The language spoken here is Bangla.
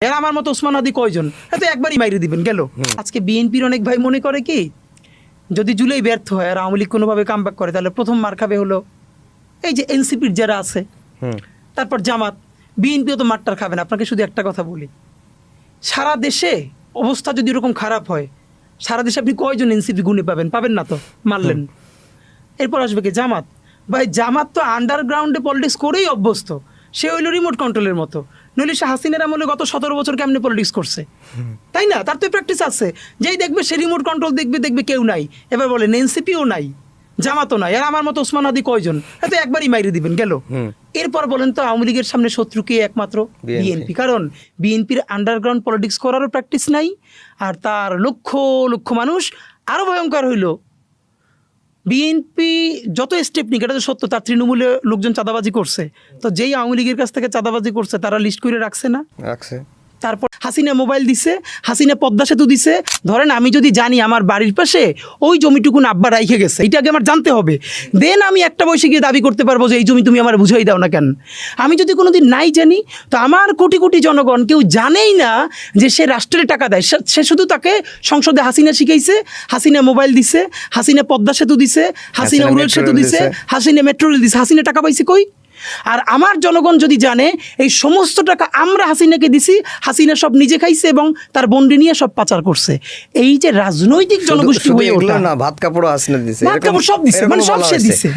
এর আমার মতো ওসমান হাদি কয়জন হয়তো একবারই মাইরে দিবেন গেল। আজকে বিএনপির অনেক ভাই মনে করে কি যদি জুলাই ব্যর্থ হয় আর আওয়ামী লীগ কোনোভাবে কামব্যাক করে তাহলে প্রথম মার খাবে হলো এই যে এনসিপির যারা আছে, তারপর জামাত। বিএনপিও তো মারটার খাবে না। আপনাকে শুধু একটা কথা বলি, সারা দেশে অবস্থা যদি এরকম খারাপ হয়, সারা দেশে আপনি কয়জন এনসিপি গুণে পাবেন? পাবেন না তো, মারলেন। এরপর আসবে কি জামাত। ভাই জামাত তো আন্ডারগ্রাউন্ডে পলিটিক্স করেই অভ্যস্ত। সে হইল রিমোট কন্ট্রোলের মতো। নইলে সে হাসিনার আমলে গত 17 বছর কেমনে পলিটিক্স করছে, তাই না? তার তো প্র্যাকটিস আছে। যেই দেখবে সে রিমোট কন্ট্রোল দেখবে কেউ নাই। এবার বলেন এনসিপিও নাই, জামাতও নাই, আর আমার মতো ওসমান হাদি কয়জন হয়তো একবারই মাইরে দিবেন গেল। এরপর বলেন তো আওয়ামী লীগের সামনে শত্রু কে? একমাত্র বিএনপি। কারণ বিএনপির আন্ডারগ্রাউন্ড পলিটিক্স করারও প্র্যাকটিস নাই, আর তার লক্ষ লক্ষ মানুষ। আরও ভয়ঙ্কর হইল, বিএনপি যত স্টেপ নিক, এটা তো সত্য, তার তৃণমূলে লোকজন চাঁদাবাজি করছে। তো যেই আওয়ামী লীগের কাছ থেকে চাঁদাবাজি করছে তারা লিস্ট করে রাখছে না? রাখছে। তারপর হাসিনা মোবাইল দিছে, হাসিনা পদ্মা সেতু দিছে। ধরেন আমি যদি জানি আমার বাড়ির পাশে ওই জমিটুকুন আব্বা রাইখে গেছে, এটাকে আমার জানতে হবে। দেন আমি একটা বয়সে গিয়ে দাবি করতে পারবো যে এই জমি তুমি আমার বুঝাই দাও না কেন। আমি যদি কোনোদিন নাই জানি, তো আমার কোটি কোটি জনগণ কেউ জানেই না যে সে রাষ্ট্রের টাকা দেয়। সে শুধু তাকে সংসদে হাসিনা শিখাইছে, হাসিনা মোবাইল দিছে, হাসিনা পদ্মা সেতু দিছে, হাসিনা উড়াল সেতু দিছে, হাসিনা মেট্রো রেল দিছে। হাসিনা টাকা পাইছে কই? আর আমার জনগণ যদি জানে এই সমস্ত টাকা আমরা হাসিনাকে দিছি, হাসিনা সব নিজে খাইছে এবং তার বন্ডি নিয়ে সব পাচার করছে। এই যে রাজনৈতিক জনগোষ্ঠী হয়ে ওঠা, না ভাত কাপড় হাসিনা দিছে, ভাত কাপড় সব দিছে, মানে সব সে দিছে।